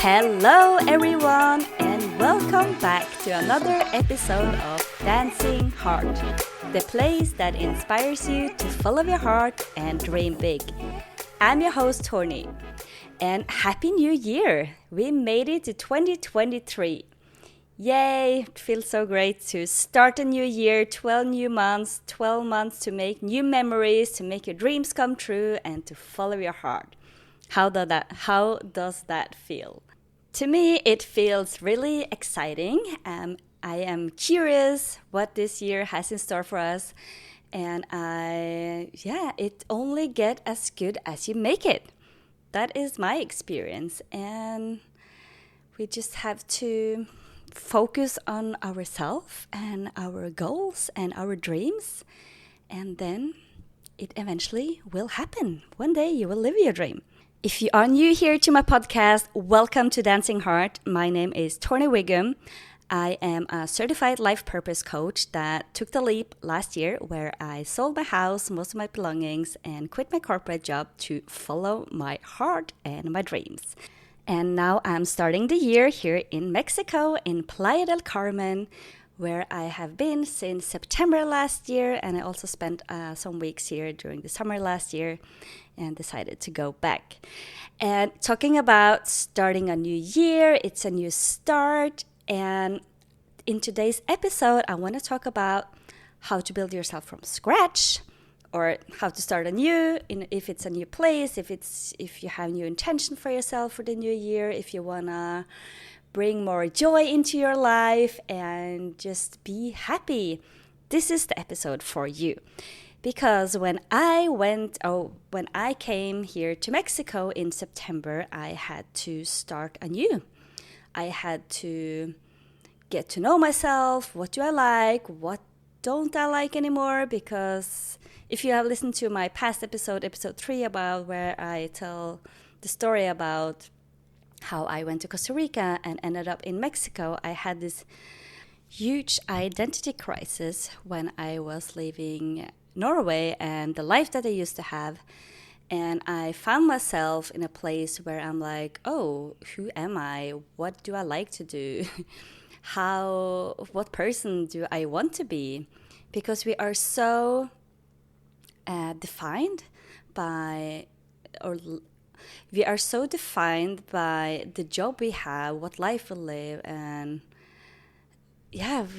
Hello everyone and welcome back to another episode of Dancing Heart, the place that inspires you to follow your heart and dream big. I'm your host Torny and Happy New Year! We made it to 2023. Yay! It feels so great to start a new year, 12 new months, 12 months to make new memories, to make your dreams come true and to follow your heart. How does that feel? To me, it feels really exciting. I am curious what this year has in store for us. And it only gets as good as you make it. That is my experience. And we just have to focus on ourselves and our goals and our dreams. And then it eventually will happen. One day you will live your dream. If you are new here to my podcast, welcome to Dancing Heart. My name is Tornywigum. I am a certified life purpose coach that took the leap last year where I sold my house, most of my belongings, and quit my corporate job to follow my heart and my dreams. And now I'm starting the year here in Mexico, in Playa del Carmen, where I have been since September last year. And I also spent some weeks here during the summer last year and decided to go back. And talking about starting a new year, it's a new start. And in today's episode, I want to talk about how to build yourself from scratch, or how to start anew, if it's a new place, if you have new intention for yourself for the new year, if you want to bring more joy into your life and just be happy. This is the episode for you. Because when I came here to Mexico in September, I had to start anew. I had to get to know myself. What do I like? What don't I like anymore? Because if you have listened to my past episode 3, about where I tell the story about how I went to Costa Rica and ended up in Mexico, I had this huge identity crisis when I was leaving Norway and the life that I used to have. And I found myself in a place where I'm like, oh, who am I? What do I like to do? What person do I want to be? Because we are so defined by the job we have, what life we live, and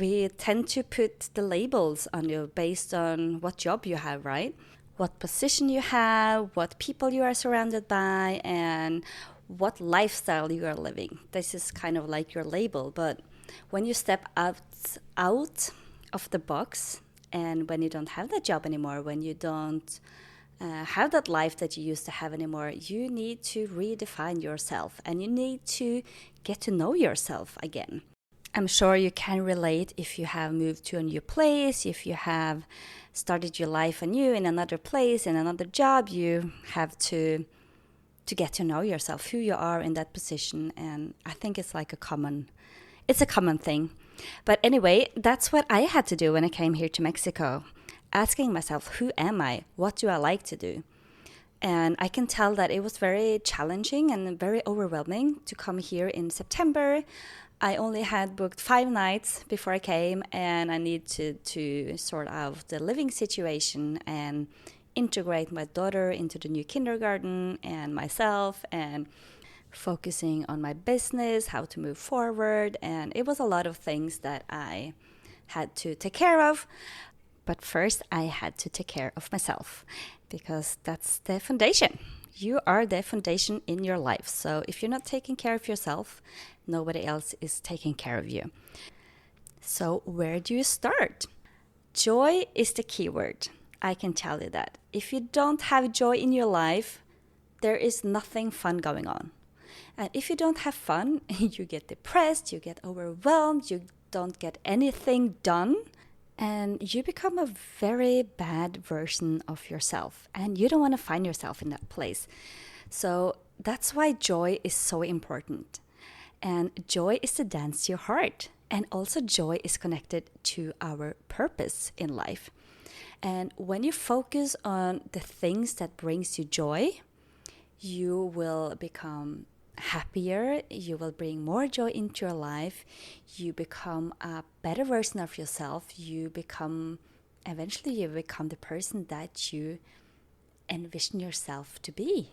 we tend to put the labels on you based on what job you have, right? What position you have, what people you are surrounded by, and what lifestyle you are living. This is kind of like your label. But when you step out of the box, and when you don't have that job anymore, when you don't have that life that you used to have anymore, you need to redefine yourself and you need to get to know yourself again. I'm sure you can relate if you have moved to a new place, if you have started your life anew in another place, in another job, you have to get to know yourself, who you are in that position. And I think it's a common thing. But anyway, that's what I had to do when I came here to Mexico. Asking myself, who am I? What do I like to do? And I can tell that it was very challenging and very overwhelming to come here in September. I only had booked 5 nights before I came, and I needed to sort out the living situation and integrate my daughter into the new kindergarten and myself, and focusing on my business, how to move forward. And it was a lot of things that I had to take care of. But first, I had to take care of myself, because that's the foundation. You are the foundation in your life. So if you're not taking care of yourself, nobody else is taking care of you. So where do you start? Joy is the key word. I can tell you that. If you don't have joy in your life, there is nothing fun going on. And if you don't have fun, you get depressed, you get overwhelmed, you don't get anything done. And you become a very bad version of yourself. And you don't want to find yourself in that place. So that's why joy is so important. And joy is to dance your heart. And also joy is connected to our purpose in life. And when you focus on the things that brings you joy, you will become happier, you will bring more joy into your life, you become a better version of yourself, eventually you become the person that you envision yourself to be.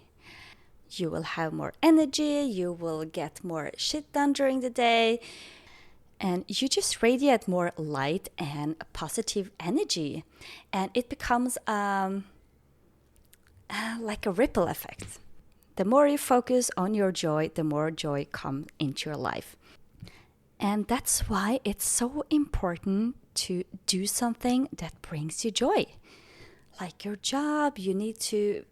You will have more energy, you will get more shit done during the day, and you just radiate more light and positive energy. And it becomes like a ripple effect. The more you focus on your joy, the more joy comes into your life. And that's why it's so important to do something that brings you joy. Like your job, you need to...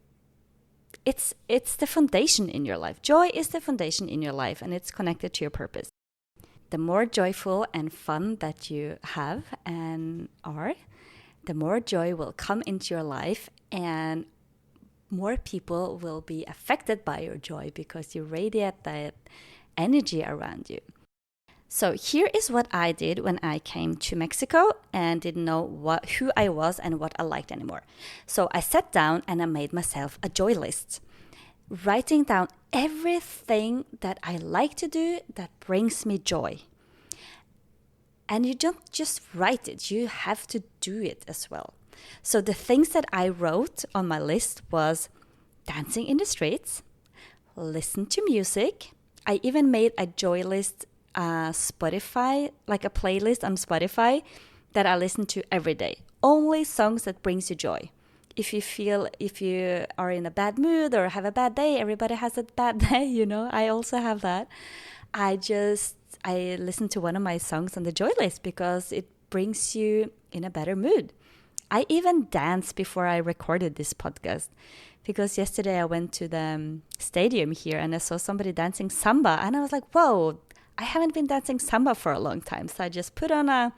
It's the foundation in your life. Joy is the foundation in your life, and it's connected to your purpose. The more joyful and fun that you have and are, the more joy will come into your life, and more people will be affected by your joy because you radiate that energy around you. So here is what I did when I came to Mexico and didn't know who I was and what I liked anymore. So I sat down and I made myself a joy list, writing down everything that I like to do that brings me joy. And you don't just write it, you have to do it as well. So the things that I wrote on my list was dancing in the streets, listen to music. I even made a joy list, Spotify, like a playlist on Spotify that I listen to every day. Only songs that brings you joy. If you are in a bad mood or have a bad day, everybody has a bad day, I also have that. I listen to one of my songs on the joy list because it brings you in a better mood. I even danced before I recorded this podcast because yesterday I went to the stadium here and I saw somebody dancing samba and I was like, whoa, I haven't been dancing samba for a long time. So I just put on a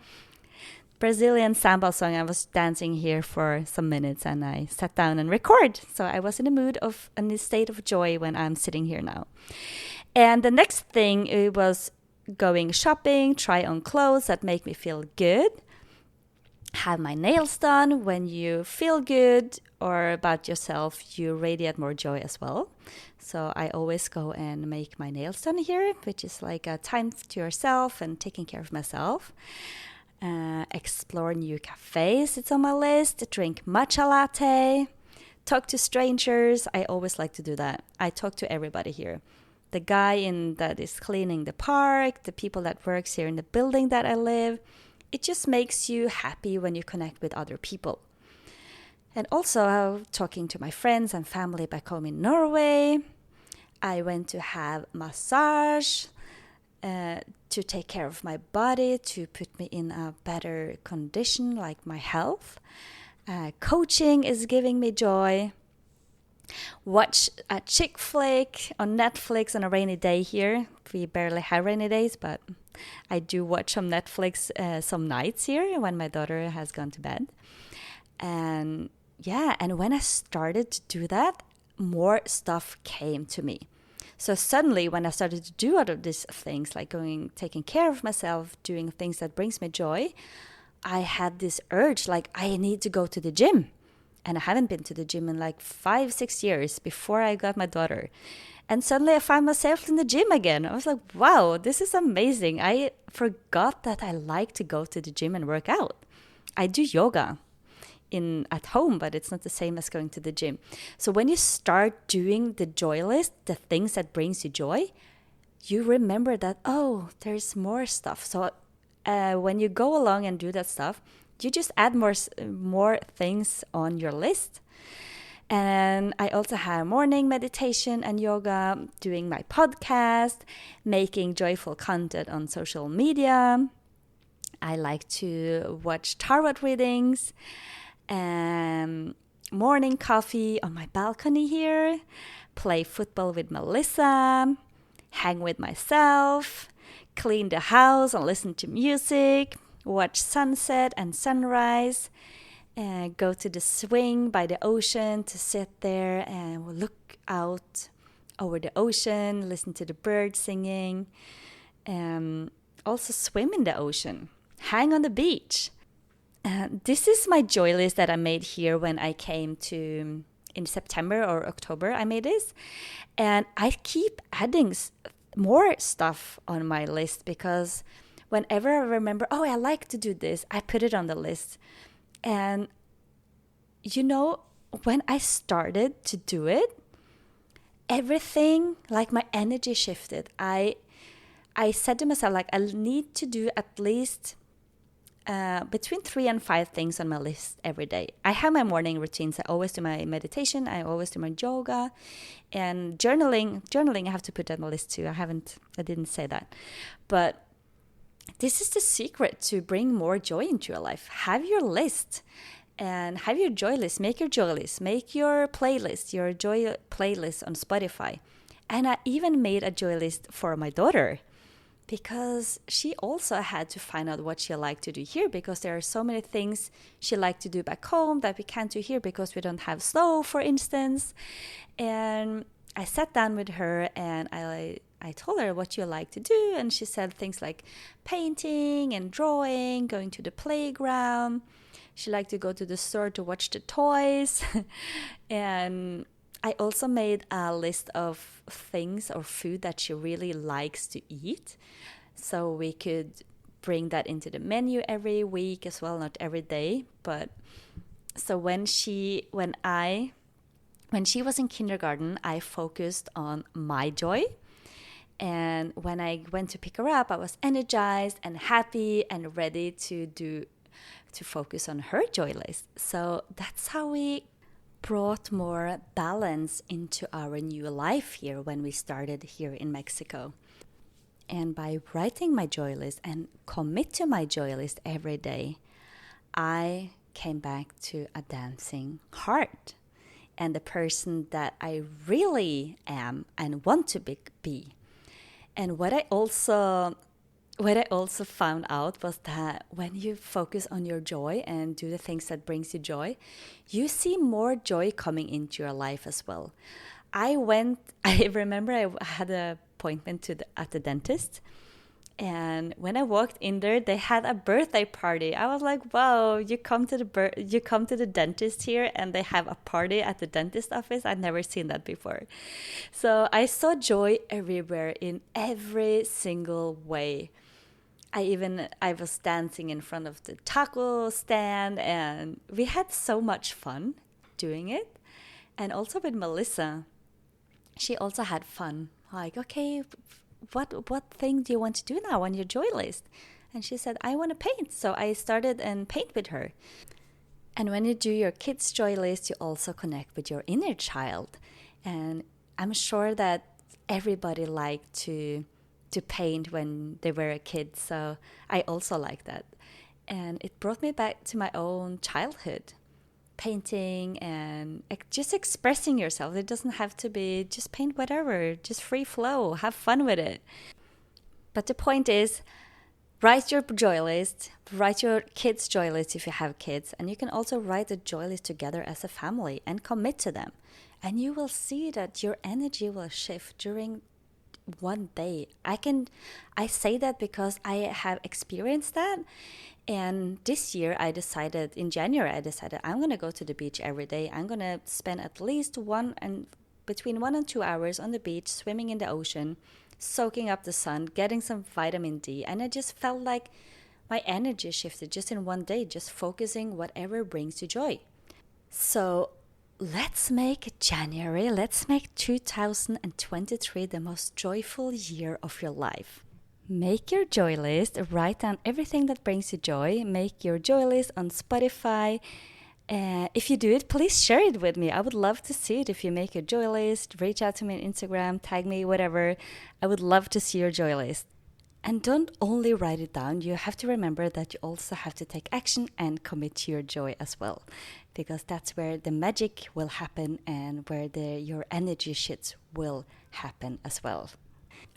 Brazilian samba song. I was dancing here for some minutes and I sat down and record. So I was in a state of joy when I'm sitting here now. And the next thing, it was going shopping, try on clothes that make me feel good. Have my nails done. When you feel good or about yourself, you radiate more joy as well. So I always go and make my nails done here, which is like a time to yourself and taking care of myself. Explore new cafes, it's on my list. Drink matcha latte. Talk to strangers. I always like to do that. I talk to everybody here. The guy that is cleaning the park, the people that works here in the building that I live. It just makes you happy when you connect with other people. And also talking to my friends and family back home in Norway. I went to have massage to take care of my body, to put me in a better condition, like my health. Coaching is giving me joy. Watch a chick flick on Netflix on a rainy day here. We barely have rainy days, but I do watch some Netflix some nights here when my daughter has gone to bed. And when I started to do that, more stuff came to me. So suddenly when I started to do all of these things, like taking care of myself, doing things that brings me joy, I had this urge, like I need to go to the gym. And I haven't been to the gym in like 5-6 years before I got my daughter. And suddenly I found myself in the gym again. I was like, wow, this is amazing. I forgot that I like to go to the gym and work out. I do yoga at home, but it's not the same as going to the gym. So when you start doing the joy list, the things that brings you joy, you remember that, oh, there's more stuff. So when you go along and do that stuff, you just add more things on your list. And I also have morning meditation and yoga, doing my podcast, making joyful content on social media. I like to watch tarot readings, morning coffee on my balcony here, play football with Melissa, hang with myself, clean the house and listen to music, watch sunset and sunrise, go to the swing by the ocean to sit there and look out over the ocean, listen to the birds singing, also swim in the ocean, hang on the beach. This is my joy list that I made here when I came to in September or October I made this. And I keep adding more stuff on my list because whenever I remember, oh, I like to do this, I put it on the list. And when I started to do it, everything, like my energy shifted. I said to myself, like, I need to do at least between 3 and 5 things on my list every day. I have my morning routines. I always do my meditation. I always do my yoga, and journaling. Journaling, I have to put on my list too. I didn't say that, but this is the secret to bring more joy into your life. Have your list. And have your joy list. Make your joy list. Make your playlist, your joy playlist on Spotify. And I even made a joy list for my daughter because she also had to find out what she liked to do here, because there are so many things she liked to do back home that we can't do here because we don't have snow, for instance. And I sat down with her and I told her what you like to do. And she said things like painting and drawing, going to the playground. She liked to go to the store to watch the toys. And I also made a list of things or food that she really likes to eat. So we could bring that into the menu every week as well, not every day. But so when she was in kindergarten, I focused on my joy. And when I went to pick her up, I was energized and happy and ready to focus on her joy list. So that's how we brought more balance into our new life here when we started here in Mexico. And by writing my joy list and commit to my joy list every day, I came back to a dancing heart and the person that I really am and want to be. And what I also found out was that when you focus on your joy and do the things that brings you joy, you see more joy coming into your life as well. I remember I had an appointment at the dentist. And when I walked in there, they had a birthday party. I was like, wow, you come to the dentist here and they have a party at the dentist office. I'd never seen that before. So I saw joy everywhere in every single way. I was dancing in front of the taco stand and we had so much fun doing it. And also with Melissa, she also had fun. Like, okay, what thing do you want to do now on your joy list? And she said, I want to paint. So I started and paint with her. And when you do your kids' joy list, you also connect with your inner child. And I'm sure that everybody liked to paint when they were a kid. So I also like that. And it brought me back to my own childhood. Painting and just expressing yourself. It doesn't have to be just paint whatever, just free flow, have fun with it. But the point is, write your joy list, write your kids' joy list if you have kids, and you can also write a joy list together as a family and commit to them. And you will see that your energy will shift during one day. I say that because I have experienced that. And this year in January I decided I'm going to go to the beach every day. I'm going to spend at least between 1 and 2 hours on the beach, swimming in the ocean, soaking up the sun, getting some vitamin D. And I just felt like my energy shifted just in one day, just focusing whatever brings you joy. So let's make 2023 the most joyful year of your life. Make your joy list, write down everything that brings you joy, make your joy list on Spotify. If you do it, please share it with me. I would love to see it. If you make a joy list, reach out to me on Instagram, tag me, whatever. I would love to see your joy list. And don't only write it down. You have to remember that you also have to take action and commit to your joy as well. Because that's where the magic will happen and where your energy shifts will happen as well.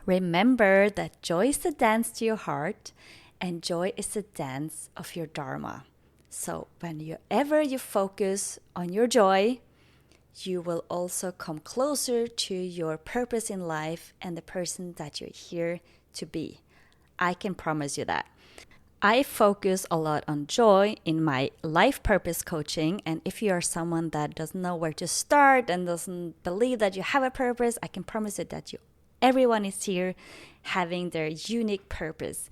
Remember that joy is the dance to your heart and joy is the dance of your Dharma. So whenever you focus on your joy, you will also come closer to your purpose in life and the person that you're here to be. I can promise you that. I focus a lot on joy in my life purpose coaching. And if you are someone that doesn't know where to start and doesn't believe that you have a purpose, I can promise you that everyone is here having their unique purpose.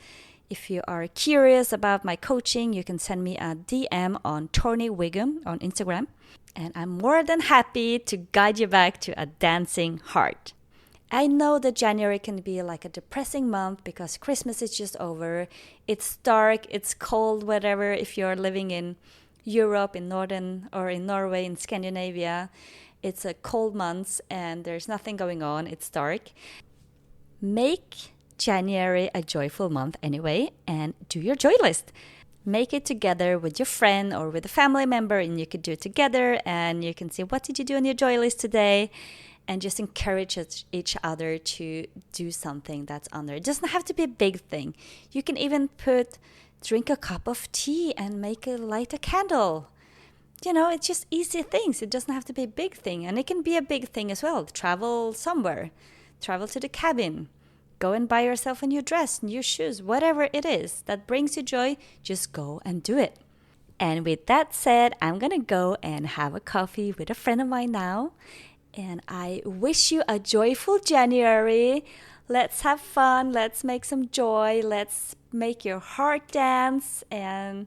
If you are curious about my coaching, you can send me a DM on tornywigum on Instagram. And I'm more than happy to guide you back to a dancing heart. I know that January can be like a depressing month because Christmas is just over. It's dark, it's cold, whatever. If you're living in Europe, in Northern, or in Norway, in Scandinavia, it's a cold month and there's nothing going on. It's dark. Make January a joyful month anyway and do your joy list. Make it together with your friend or with a family member, and you could do it together and you can see what did you do on your joy list today. And just encourage each other to do something that's on there. It doesn't have to be a big thing. You can even drink a cup of tea and light a candle. It's just easy things. It doesn't have to be a big thing. And it can be a big thing as well. Travel somewhere. Travel to the cabin. Go and buy yourself a new dress, new shoes, whatever it is that brings you joy, just go and do it. And with that said, I'm going to go and have a coffee with a friend of mine now. And I wish you a joyful January. Let's have fun. Let's make some joy. Let's make your heart dance. And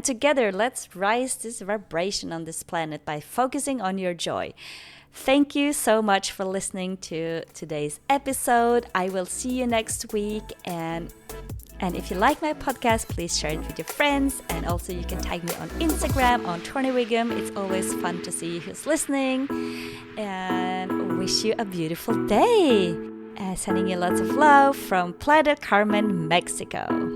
together, let's rise this vibration on this planet by focusing on your joy. Thank you so much for listening to today's episode. I will see you next week. And if you like my podcast, please share it with your friends. And also you can tag me on Instagram on tornywigum. It's always fun to see who's listening. And wish you a beautiful day. Sending you lots of love from Playa del Carmen, Mexico.